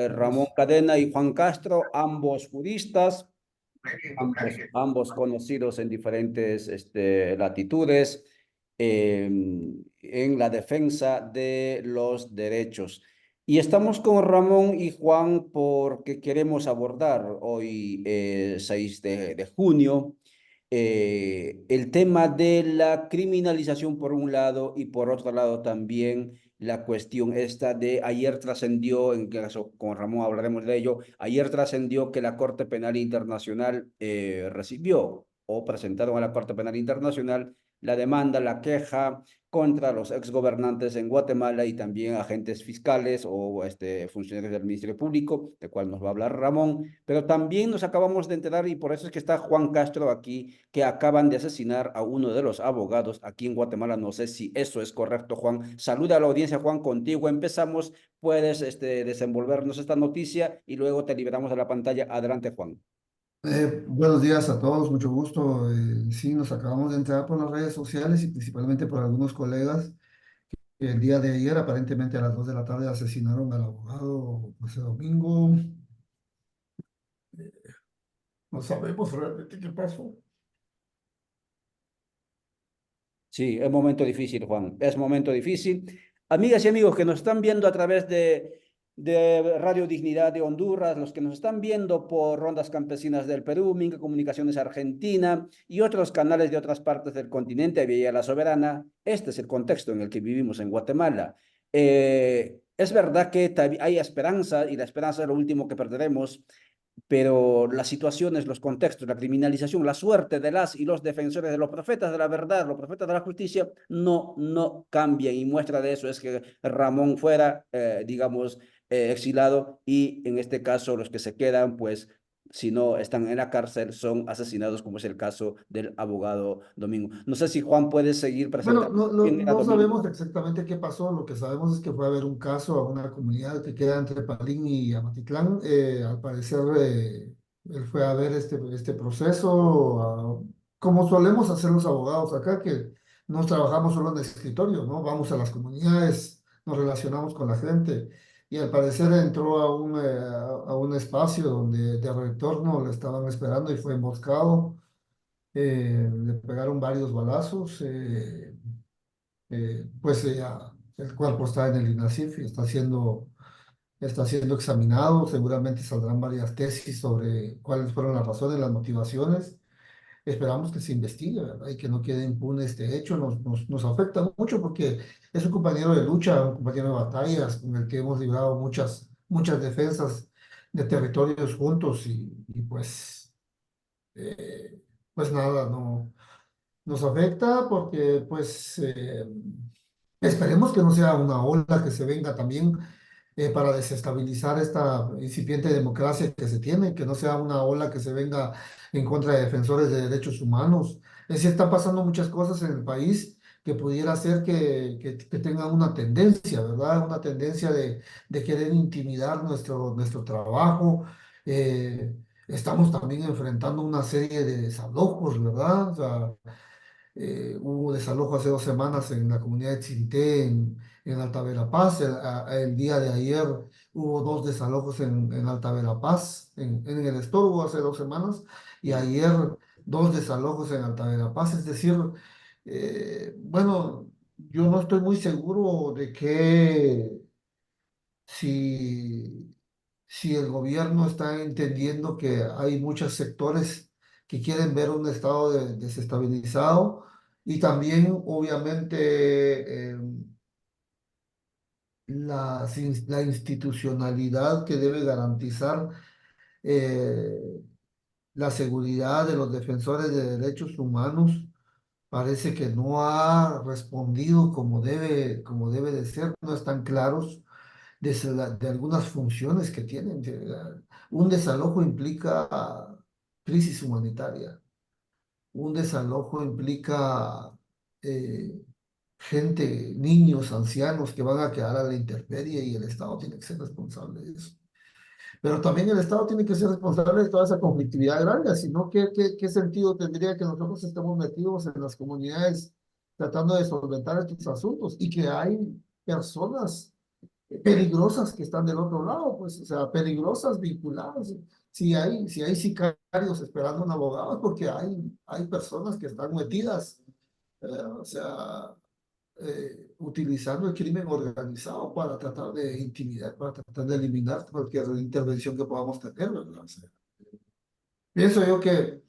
Ramón Cadena y Juan Castro, ambos juristas, ambos conocidos en diferentes latitudes en la defensa de los derechos. Y estamos con Ramón y Juan porque queremos abordar hoy, 6 de junio, el tema de la criminalización por un lado y por otro lado también la cuestión esta de ayer trascendió, en caso con Ramón hablaremos de ello, ayer trascendió que la Corte Penal Internacional recibió o presentaron a la Corte Penal Internacional la demanda, la queja contra los exgobernantes en Guatemala y también agentes fiscales o funcionarios del Ministerio Público, de cual nos va a hablar Ramón, pero también nos acabamos de enterar, y por eso es que está Juan Castro aquí, que acaban de asesinar a uno de los abogados aquí en Guatemala. No sé si eso es correcto, Juan. Saluda a la audiencia, Juan, contigo empezamos. Puedes desenvolvernos esta noticia y luego te liberamos de la pantalla. Adelante, Juan. Buenos días a todos, mucho gusto. Sí, nos acabamos de entrar por las redes sociales y principalmente por algunos colegas que el día de ayer, aparentemente a las 2 de la tarde, asesinaron al abogado José Domingo. No sabemos realmente qué pasó. Sí, es momento difícil, Juan. Es momento difícil. Amigas y amigos que nos están viendo a través de Radio Dignidad de Honduras, los que nos están viendo por Rondas Campesinas del Perú, Minca Comunicaciones Argentina y otros canales de otras partes del continente, Villa La Soberana, este es el contexto en el que vivimos en Guatemala. Es verdad que hay esperanza y la esperanza es lo último que perderemos, pero las situaciones, los contextos, la criminalización, la suerte de las y los defensores de los profetas de la verdad, los profetas de la justicia, no cambian. Y muestra de eso es que Ramón fuera, digamos, exilado, y en este caso los que se quedan, pues, si no están en la cárcel, son asesinados, como es el caso del abogado Domingo. No sé si Juan puede seguir Bueno, presentando no, no, quién era no Domingo. sabemos exactamente qué pasó. Lo que sabemos es que fue a haber un caso a una comunidad que queda entre Palín y Amatitlán. Al parecer, él fue a ver este proceso, como solemos hacer los abogados acá, que no trabajamos solo en el escritorio, ¿no? Vamos a las comunidades, nos relacionamos con la gente. Y al parecer entró a un espacio donde de retorno le estaban esperando y fue emboscado. Le pegaron varios balazos. El cuerpo está en el INASIF y está siendo examinado. Seguramente saldrán varias tesis sobre cuáles fueron las razones, las motivaciones. Esperamos que se investigue, ¿verdad? Y que no quede impune este hecho. Nos afecta mucho porque es un compañero de lucha, un compañero de batallas con el que hemos librado muchas defensas de territorios juntos y eh, pues nada, no nos afecta porque esperemos que no sea una ola que se venga también para desestabilizar esta incipiente democracia que se tiene, que no sea una ola que se venga en contra de defensores de derechos humanos. Es decir, están pasando muchas cosas en el país que pudiera ser que tengan una tendencia, ¿verdad? Una tendencia de querer intimidar nuestro trabajo. Eh, Estamos también enfrentando una serie de desalojos, ¿verdad? O sea, hubo desalojo hace 2 semanas en la comunidad de Chirité, en Alta Verapaz. El día de ayer hubo 2 desalojos en Alta Verapaz, en el Estorbo hace 2 semanas, y ayer 2 desalojos en Alta Verapaz. Es decir, bueno, yo no estoy muy seguro de que si, si el gobierno está entendiendo que hay muchos sectores que quieren ver un estado desestabilizado y también, obviamente, la institucionalidad que debe garantizar eh, la seguridad de los defensores de derechos humanos parece que no ha respondido como debe de ser, no están claros de algunas funciones que tienen. Un desalojo implica crisis humanitaria. Un desalojo implica eh, gente, niños, ancianos que van a quedar a la intemperie y el Estado tiene que ser responsable de eso. Pero también el Estado tiene que ser responsable de toda esa conflictividad agraria, si no, ¿qué sentido tendría que nosotros estemos metidos en las comunidades tratando de solventar estos asuntos y que hay personas peligrosas que están del otro lado, pues, o sea, peligrosas vinculadas. Si hay sicarios esperando un abogado, es porque hay personas que están metidas, o sea, utilizando el crimen organizado para tratar de intimidar, para tratar de eliminar cualquier intervención que podamos tener, ¿verdad? O sea, pienso yo que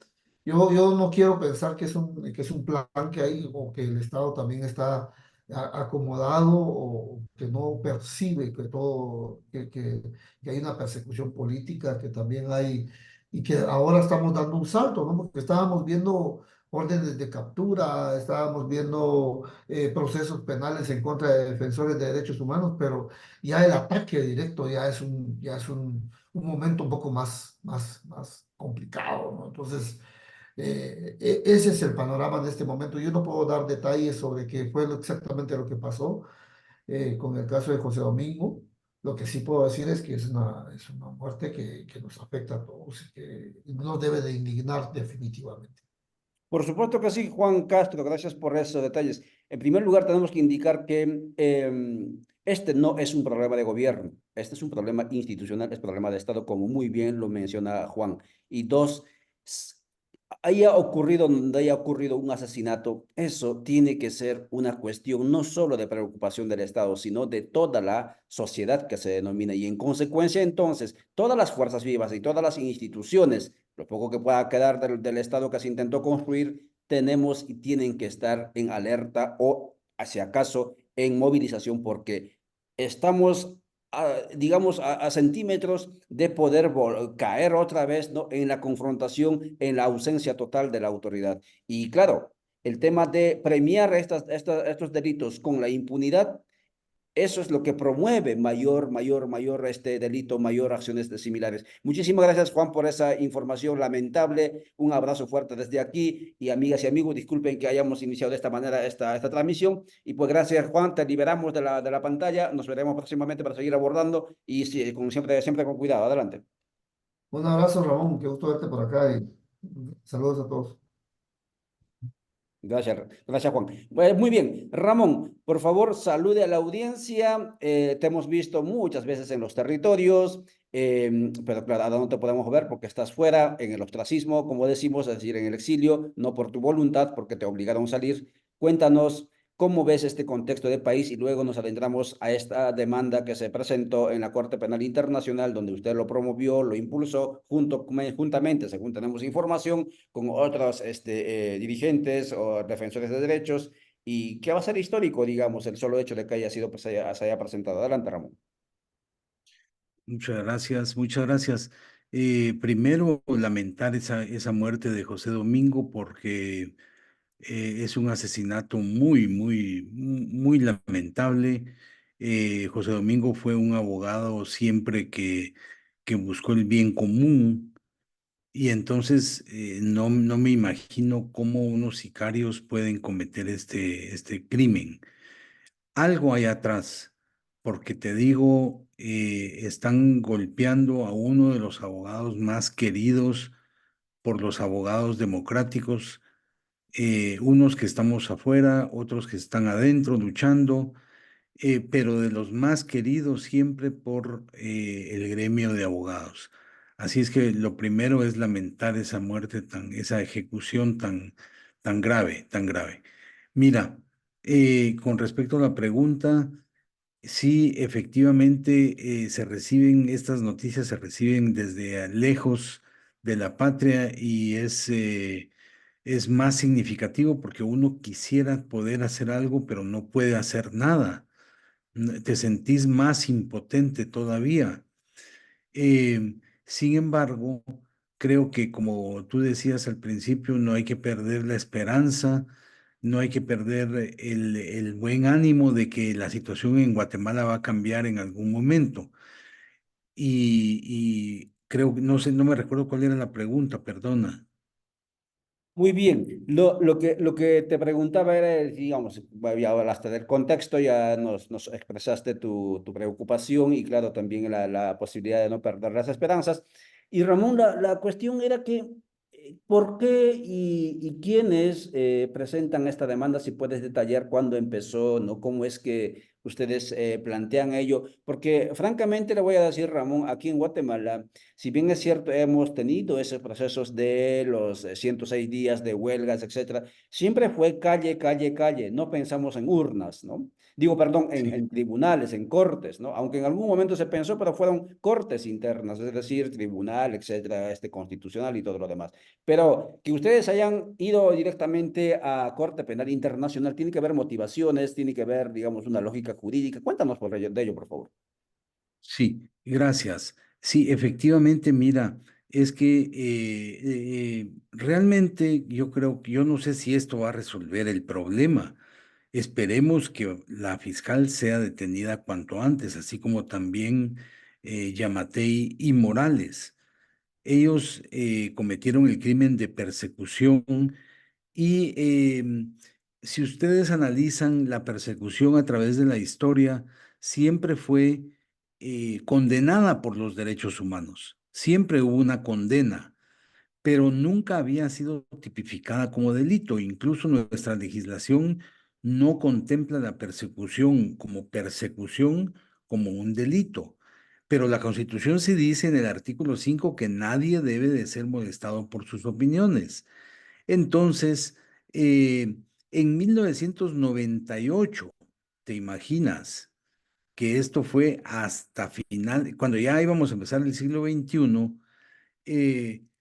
yo no quiero pensar que es un plan que hay o que el Estado también está acomodado o que no percibe que todo, que hay una persecución política, que también hay, y que ahora estamos dando un salto, ¿no? Porque estábamos viendo órdenes de captura, estábamos viendo procesos penales en contra de defensores de derechos humanos, pero ya el ataque directo ya es un momento un poco más complicado, ¿no? Entonces, ese es el panorama de este momento. Yo no puedo dar detalles sobre qué fue exactamente lo que pasó con el caso de José Domingo. Lo que sí puedo decir es que es una muerte que nos afecta a todos y que nos debe de indignar definitivamente. Por supuesto que sí, Juan Castro, gracias por esos detalles. En primer lugar, tenemos que indicar que este no es un problema de gobierno, este es un problema institucional, es problema de Estado, como muy bien lo menciona Juan. Y dos, s- haya ocurrido donde haya ocurrido un asesinato, eso tiene que ser una cuestión no solo de preocupación del Estado, sino de toda la sociedad que se denomina. Y en consecuencia, entonces, todas las fuerzas vivas y todas las instituciones, lo poco que pueda quedar del Estado que se intentó construir, tenemos y tienen que estar en alerta o, si acaso, en movilización, porque estamos digamos, a centímetros de poder caer otra vez, ¿no? En la confrontación, en la ausencia total de la autoridad. Y claro, el tema de premiar estos delitos con la impunidad, eso es lo que promueve mayor este delito, mayor acciones de similares. Muchísimas gracias, Juan, por esa información lamentable. Un abrazo fuerte desde aquí y amigas y amigos, disculpen que hayamos iniciado de esta manera esta transmisión. Y pues gracias, Juan, te liberamos de la pantalla. Nos veremos próximamente para seguir abordando y sí, como siempre, siempre con cuidado. Adelante. Un abrazo, Ramón, qué gusto verte por acá y saludos a todos. Gracias, Juan. Muy bien, Ramón, por favor, salude a la audiencia. Te hemos visto muchas veces en los territorios, pero claro, ahora no te podemos ver porque estás fuera, en el ostracismo, como decimos, es decir, en el exilio, no por tu voluntad, porque te obligaron a salir. Cuéntanos cómo ves este contexto de país y luego nos adentramos a esta demanda que se presentó en la Corte Penal Internacional, donde usted lo promovió, lo impulsó, juntamente, según tenemos información con otros dirigentes o defensores de derechos, y que va a ser histórico, digamos, el solo hecho de que haya sido, pues, se haya presentado. Adelante, Ramón. Muchas gracias, muchas gracias. Primero, lamentar esa muerte de José Domingo porque es un asesinato muy lamentable. José Domingo fue un abogado siempre que buscó el bien común y entonces no me imagino cómo unos sicarios pueden cometer este crimen. Algo hay atrás, porque te digo, están golpeando a uno de los abogados más queridos por los abogados democráticos, unos que estamos afuera, otros que están adentro luchando, pero de los más queridos siempre por el gremio de abogados. Así es que lo primero es lamentar esa muerte esa ejecución tan grave, tan grave. Mira, con respecto a la pregunta, sí, efectivamente, estas noticias se reciben desde lejos de la patria y es más significativo porque uno quisiera poder hacer algo, pero no puede hacer nada. Te sentís más impotente todavía. Sin embargo, creo que como tú decías al principio, no hay que perder la esperanza, no hay que perder el buen ánimo de que la situación en Guatemala va a cambiar en algún momento. Y creo que, no sé, no me recuerdo cuál era la pregunta, perdona. Muy bien, lo que te preguntaba era, digamos, ya hablaste del contexto, ya nos expresaste tu preocupación y claro, también la posibilidad de no perder las esperanzas. Y Ramón, la cuestión era que, ¿por qué y quiénes presentan esta demanda? Si puedes detallar cuándo empezó, ¿no? ¿Cómo es que ustedes plantean ello, porque francamente le voy a decir, Ramón, aquí en Guatemala, si bien es cierto, hemos tenido esos procesos de los 106 días de huelgas, etcétera, siempre fue calle, calle, calle, no pensamos en urnas, ¿no? Digo, perdón, Sí. en tribunales, en cortes, ¿no? Aunque en algún momento se pensó, pero fueron cortes internas, es decir, tribunal, etcétera, constitucional y todo lo demás. Pero que ustedes hayan ido directamente a Corte Penal Internacional, tiene que haber motivaciones, tiene que haber, digamos, una lógica jurídica. Cuéntanos de ello, por favor. Sí, gracias. Sí, efectivamente, mira, es que realmente yo creo que yo no sé si esto va a resolver el problema. Esperemos que la fiscal sea detenida cuanto antes, así como también Yamatei y Morales. Ellos cometieron el crimen de persecución y si ustedes analizan la persecución a través de la historia, siempre fue condenada por los derechos humanos. Siempre hubo una condena, pero nunca había sido tipificada como delito. Incluso nuestra legislación no contempla la persecución como un delito. Pero la Constitución sí dice en el artículo 5 que nadie debe de ser molestado por sus opiniones. Entonces, en 1998, ¿te imaginas que esto fue hasta final, cuando ya íbamos a empezar el siglo XXI,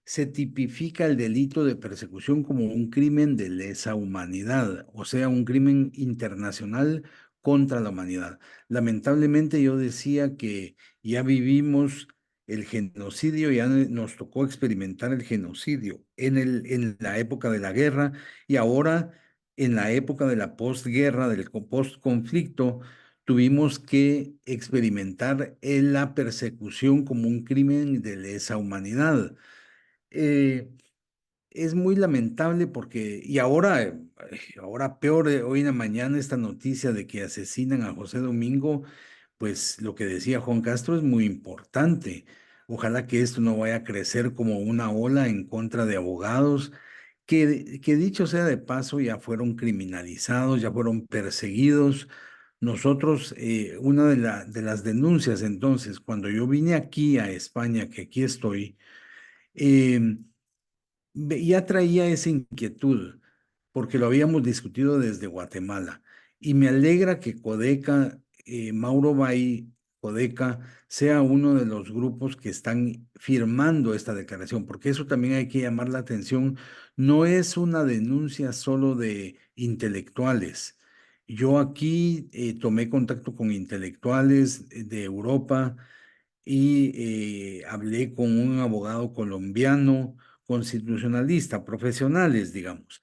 se tipifica el delito de persecución como un crimen de lesa humanidad, o sea, un crimen internacional contra la humanidad? Lamentablemente yo decía que ya vivimos el genocidio, ya nos tocó experimentar el genocidio en la época de la guerra y ahora en la época de la posguerra, del postconflicto, tuvimos que experimentar la persecución como un crimen de lesa humanidad. Eh, es muy lamentable porque, y ahora, ahora peor, hoy en la mañana esta noticia de que asesinan a José Domingo, pues lo que decía Juan Castro es muy importante. Ojalá que esto no vaya a crecer como una ola en contra de abogados que dicho sea de paso, ya fueron criminalizados, ya fueron perseguidos. Nosotros, una de las denuncias entonces, cuando yo vine aquí a España, que aquí estoy, eh, ya traía esa inquietud, porque lo habíamos discutido desde Guatemala. Y me alegra que Codeca, Mauro Bay, Codeca, sea uno de los grupos que están firmando esta declaración, porque eso también hay que llamar la atención. No es una denuncia solo de intelectuales. Yo aquí tomé contacto con intelectuales de Europa y hablé con un abogado colombiano constitucionalista, profesionales, digamos.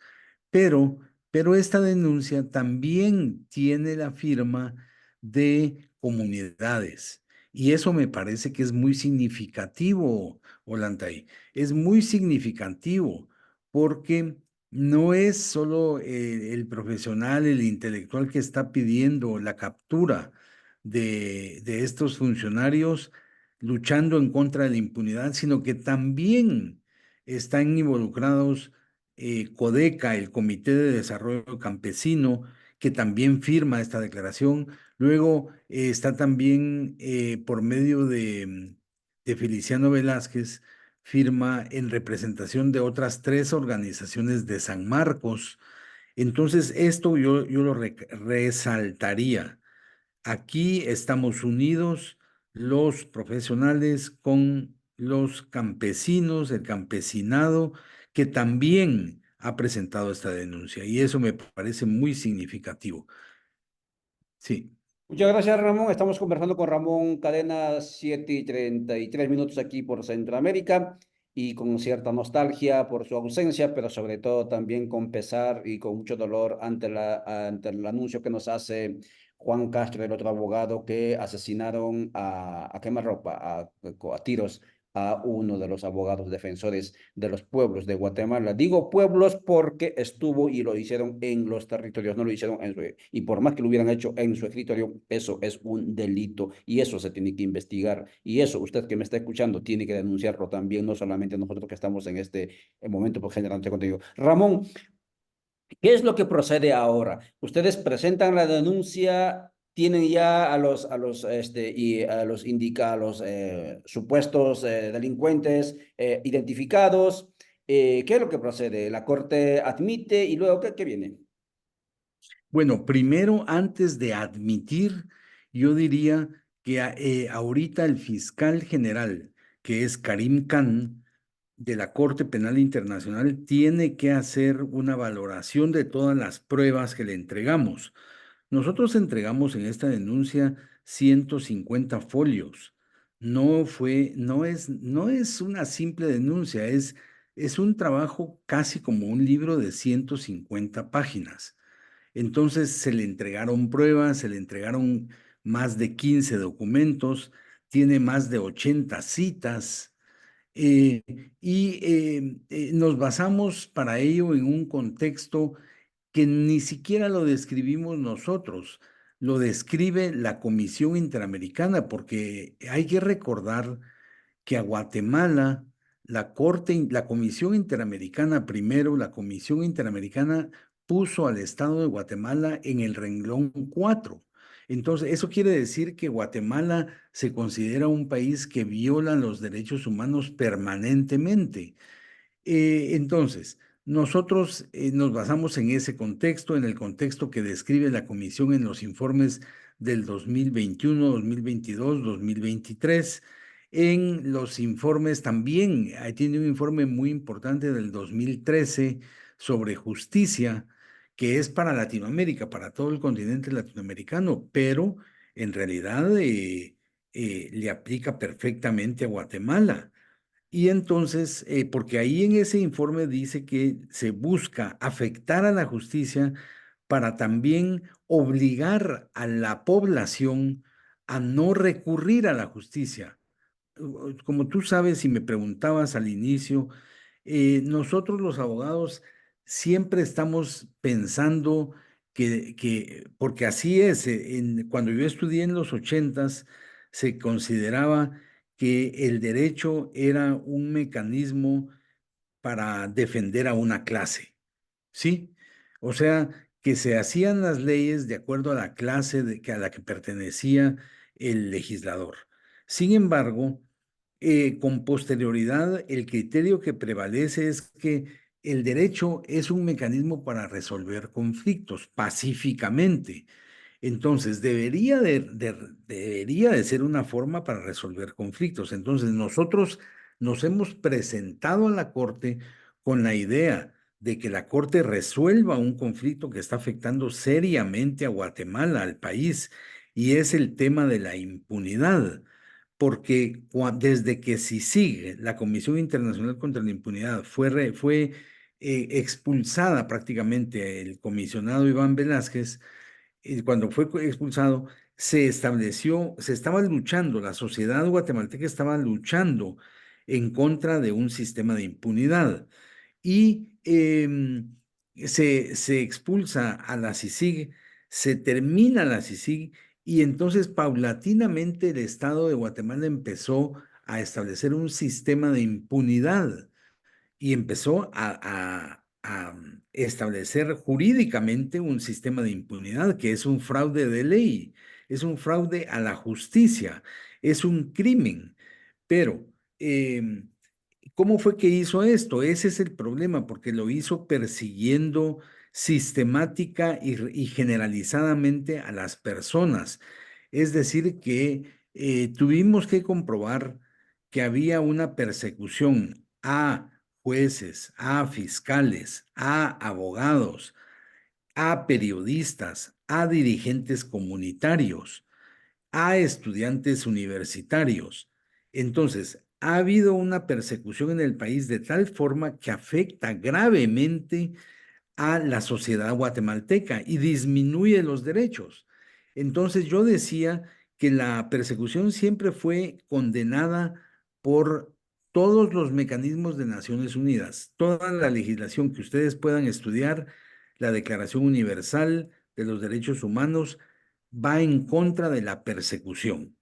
Pero, pero esta denuncia también tiene la firma de comunidades. Y eso me parece que es muy significativo, Ollantay. Es muy significativo porque no es solo el profesional, el intelectual que está pidiendo la captura de estos funcionarios luchando en contra de la impunidad, sino que también están involucrados Codeca, el Comité de Desarrollo Campesino, que también firma esta declaración. Luego está también por medio de Feliciano Velázquez, firma en representación de otras tres organizaciones de San Marcos. Entonces, esto yo lo resaltaría. Aquí estamos unidos los profesionales con los campesinos, el campesinado, que también ha presentado esta denuncia y eso me parece muy significativo. Sí, Muchas gracias, Ramón. Estamos conversando con Ramón Cadena, 7:33 aquí por Centroamérica y con cierta nostalgia por su ausencia, pero sobre todo también con pesar y con mucho dolor ante el anuncio que nos hace Juan Castro, el otro abogado, que asesinaron a quemarropa, a tiros a uno de los abogados defensores de los pueblos de Guatemala. Digo pueblos porque estuvo y lo hicieron en los territorios, no lo hicieron en su... Y por más que lo hubieran hecho en su escritorio, eso es un delito y eso se tiene que investigar. Y eso, usted que me está escuchando, tiene que denunciarlo también, no solamente nosotros que estamos en este momento por generando contenido. Ramón, ¿qué es lo que procede ahora? Ustedes presentan la denuncia tienen ya a los supuestos delincuentes identificados. ¿Qué es lo que procede? La Corte admite y luego, ¿qué viene? Bueno, primero, antes de admitir, yo diría que ahorita el fiscal general, que es Karim Khan, de la Corte Penal Internacional, tiene que hacer una valoración de todas las pruebas que le entregamos. Nosotros entregamos en esta denuncia 150 folios. No es una simple denuncia, es un trabajo casi como un libro de 150 páginas. Entonces se le entregaron pruebas, se le entregaron más de 15 documentos, tiene más de 80 citas, eh, nos basamos para ello en un contexto que ni siquiera lo describimos nosotros, lo describe la Comisión Interamericana, porque hay que recordar que a Guatemala, la Comisión Interamericana primero, la Comisión Interamericana puso al Estado de Guatemala en el renglón 4. Entonces, eso quiere decir que Guatemala se considera un país que viola los derechos humanos permanentemente. Entonces, nosotros nos basamos en ese contexto, en el contexto que describe la Comisión en los informes del 2021, 2022, 2023, en los informes también, ahí tiene un informe muy importante del 2013 sobre justicia, que es para Latinoamérica, para todo el continente latinoamericano, pero en realidad le aplica perfectamente a Guatemala. Y entonces, porque ahí en ese informe dice que se busca afectar a la justicia para también obligar a la población a no recurrir a la justicia. Como tú sabes y me preguntabas al inicio, nosotros los abogados siempre estamos pensando porque así es, cuando yo estudié en los 80s, se consideraba que el derecho era un mecanismo para defender a una clase, ¿sí? O sea, que se hacían las leyes de acuerdo a la clase a la que pertenecía el legislador. Sin embargo, con posterioridad, el criterio que prevalece es que el derecho es un mecanismo para resolver conflictos pacíficamente. Entonces, debería de ser una forma para resolver conflictos. Entonces, nosotros nos hemos presentado a la Corte con la idea de que la Corte resuelva un conflicto que está afectando seriamente a Guatemala, al país, y es el tema de la impunidad. Porque desde que CICIG, la Comisión Internacional contra la Impunidad, fue expulsada prácticamente el comisionado Iván Velázquez, y cuando fue expulsado, se estaba luchando, la sociedad guatemalteca estaba luchando en contra de un sistema de impunidad. Y se expulsa a la CICIG, se termina la CICIG, y entonces paulatinamente el Estado de Guatemala empezó a establecer un sistema de impunidad y empezó a establecer jurídicamente un sistema de impunidad que es un fraude de ley, es un fraude a la justicia, es un crimen. Pero, ¿cómo fue que hizo esto? Ese es el problema, porque lo hizo persiguiendo sistemática y generalizadamente a las personas. Es decir, que tuvimos que comprobar que había una persecución a jueces, a fiscales, a abogados, a periodistas, a dirigentes comunitarios, a estudiantes universitarios. Entonces, ha habido una persecución en el país de tal forma que afecta gravemente a la sociedad guatemalteca y disminuye los derechos. Entonces yo decía que la persecución siempre fue condenada por todos los mecanismos de Naciones Unidas, toda la legislación que ustedes puedan estudiar, la Declaración Universal de los Derechos Humanos va en contra de la persecución,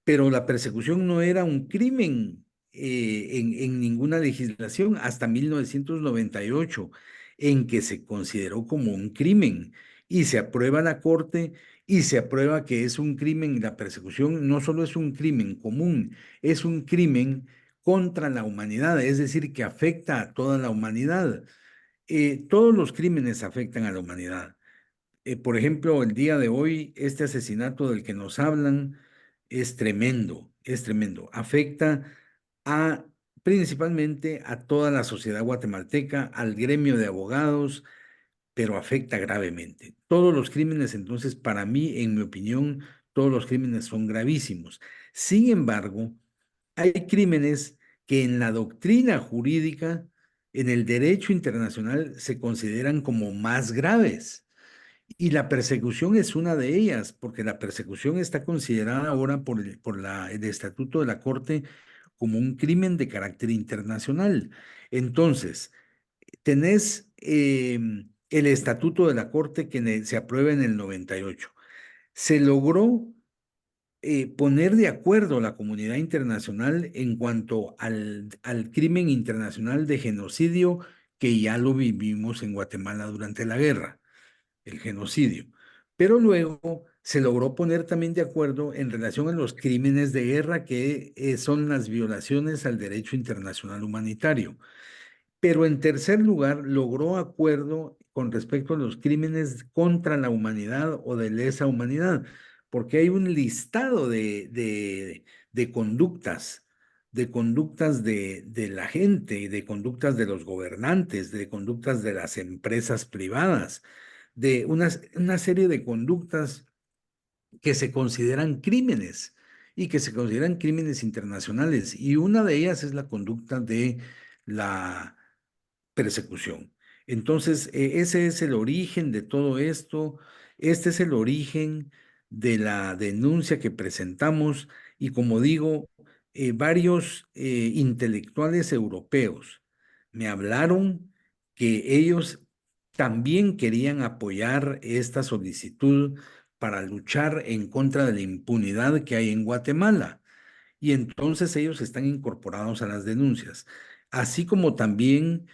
pero la persecución no era un crimen en ninguna legislación hasta 1998, en que se consideró como un crimen y se aprueba la Corte y se aprueba que es un crimen, la persecución no solo es un crimen común, es un crimen contra la humanidad, es decir, que afecta a toda la humanidad. Todos los crímenes afectan a la humanidad. Por ejemplo, el día de hoy, este asesinato del que nos hablan es tremendo, es tremendo. Afecta a principalmente a toda la sociedad guatemalteca, al gremio de abogados, pero afecta gravemente. Todos los crímenes, entonces, para mí, en mi opinión, todos los crímenes son gravísimos. Sin embargo, hay crímenes que en la doctrina jurídica, en el derecho internacional, se consideran como más graves. Y la persecución es una de ellas, porque la persecución está considerada ahora el Estatuto de la Corte como un crimen de carácter internacional. Entonces, tenés el Estatuto de la Corte que se aprueba en el 98. Se logró poner de acuerdo a la comunidad internacional en cuanto al crimen internacional de genocidio que ya lo vivimos en Guatemala durante la guerra, el genocidio. Pero luego se logró poner también de acuerdo en relación a los crímenes de guerra que son las violaciones al derecho internacional humanitario. Pero en tercer lugar, logró acuerdo con respecto a los crímenes contra la humanidad o de lesa humanidad, porque hay un listado de conductas, de conductas de la gente, y de conductas de los gobernantes, de conductas de las empresas privadas, de una serie de conductas que se consideran crímenes y que se consideran crímenes internacionales. Y una de ellas es la conducta de la persecución. Entonces, ese es el origen de todo esto, este es el origen de la denuncia que presentamos y como digo, varios intelectuales europeos me hablaron que ellos también querían apoyar esta solicitud para luchar en contra de la impunidad que hay en Guatemala y entonces ellos están incorporados a las denuncias, así como también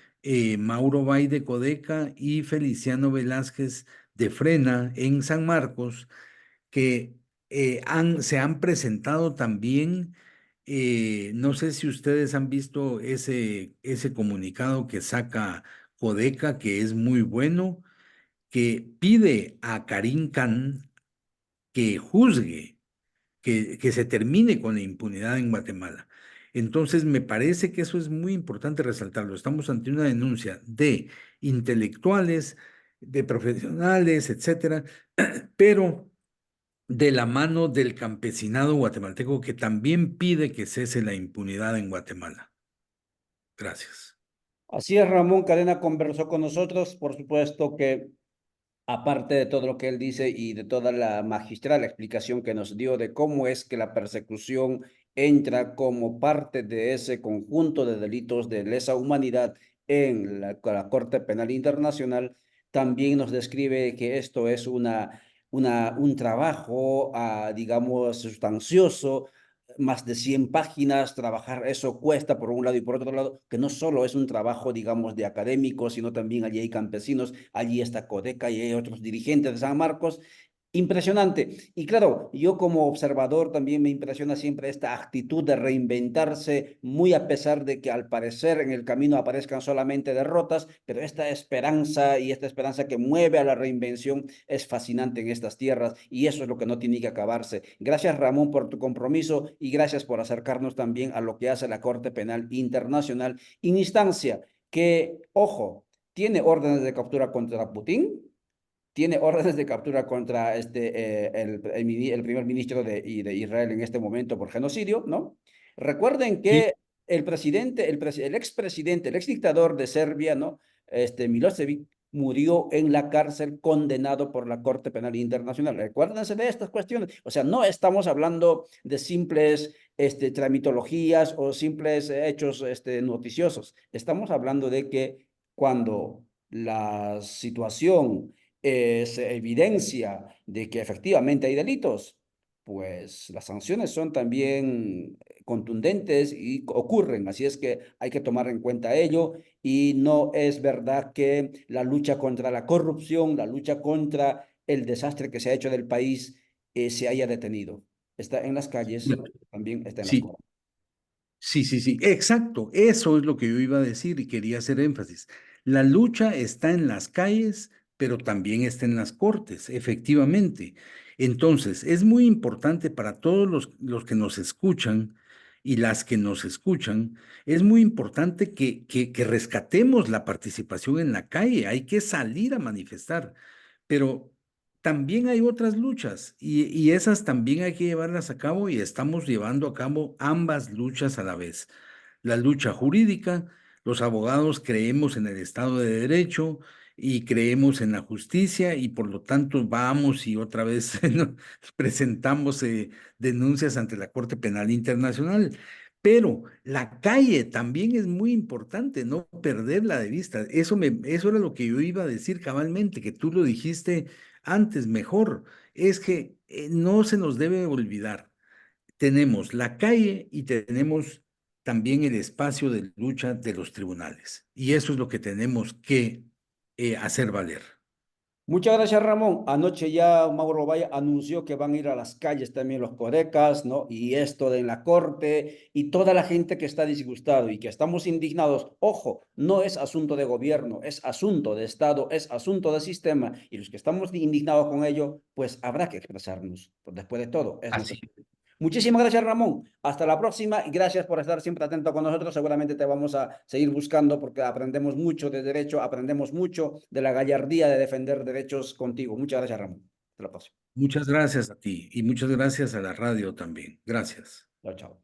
Mauro Bay de Codeca y Feliciano Velázquez de Frena en San Marcos, que se han presentado también, no sé si ustedes han visto ese comunicado que saca Codeca, que es muy bueno, que pide a Karim Khan que juzgue que se termine con la impunidad en Guatemala. Entonces, me parece que eso es muy importante resaltarlo. Estamos ante una denuncia de intelectuales, de profesionales, etcétera, pero de la mano del campesinado guatemalteco que también pide que cese la impunidad en Guatemala. Gracias. Así es, Ramón Cadena conversó con nosotros, por supuesto que aparte de todo lo que él dice y de toda la magistral explicación que nos dio de cómo es que la persecución entra como parte de ese conjunto de delitos de lesa humanidad en la Corte Penal Internacional, también nos describe que esto es un trabajo, digamos, sustancioso, más de 100 páginas, trabajar eso cuesta por un lado y por otro lado, que no solo es un trabajo, digamos, de académicos, sino también allí hay campesinos, allí está Codeca y hay otros dirigentes de San Marcos. Impresionante. Y claro, yo como observador también me impresiona siempre esta actitud de reinventarse, muy a pesar de que al parecer en el camino aparezcan solamente derrotas, pero esta esperanza y esta esperanza que mueve a la reinvención es fascinante en estas tierras y eso es lo que no tiene que acabarse. Gracias Ramón por tu compromiso y gracias por acercarnos también a lo que hace la Corte Penal Internacional, instancia que, ojo, tiene órdenes de captura contra Putin, tiene órdenes de captura contra el primer ministro de Israel en este momento por genocidio, ¿no? Recuerden Sí, que el presidente, el expresidente, el exdictador de Serbia, ¿no? Milosevic, murió en la cárcel condenado por la Corte Penal Internacional. Recuérdense de estas cuestiones. O sea, no estamos hablando de simples tramitologías o simples hechos noticiosos. Estamos hablando de que cuando la situación se evidencia de que efectivamente hay delitos, pues las sanciones son también contundentes y ocurren. Así es que hay que tomar en cuenta ello y no es verdad que la lucha contra la corrupción, la lucha contra el desastre que se ha hecho del país se haya detenido. Está en las calles, también está en las Sí, costas. sí, sí, sí, exacto. Eso es lo que yo iba a decir y quería hacer énfasis. La lucha está en las calles, pero también está en las cortes, efectivamente. Entonces, es muy importante para todos los que nos escuchan y las que nos escuchan, es muy importante que rescatemos la participación en la calle. Hay que salir a manifestar, pero también hay otras luchas y esas también hay que llevarlas a cabo y estamos llevando a cabo ambas luchas a la vez. La lucha jurídica, los abogados creemos en el Estado de Derecho y creemos en la justicia y por lo tanto vamos y otra vez ¿no? presentamos denuncias ante la Corte Penal Internacional. Pero la calle también es muy importante, no perderla de vista. Eso era lo que yo iba a decir cabalmente, que tú lo dijiste antes mejor. Es que no se nos debe olvidar. Tenemos la calle y tenemos también el espacio de lucha de los tribunales. Y eso es lo que tenemos que hacer valer. Muchas gracias, Ramón. Anoche ya Mauro Valle anunció que van a ir a las calles también los corecas, ¿no? Y esto de en la corte y toda la gente que está disgustado y que estamos indignados. Ojo, no es asunto de gobierno, es asunto de Estado, es asunto de sistema. Y los que estamos indignados con ello, pues habrá que expresarnos. Pues después de todo, es nuestro. Así. Muchísimas gracias, Ramón. Hasta la próxima y gracias por estar siempre atento con nosotros. Seguramente te vamos a seguir buscando porque aprendemos mucho de derecho, aprendemos mucho de la gallardía de defender derechos contigo. Muchas gracias, Ramón. Hasta la próxima. Muchas gracias a ti y muchas gracias a la radio también. Gracias. Chao, chao.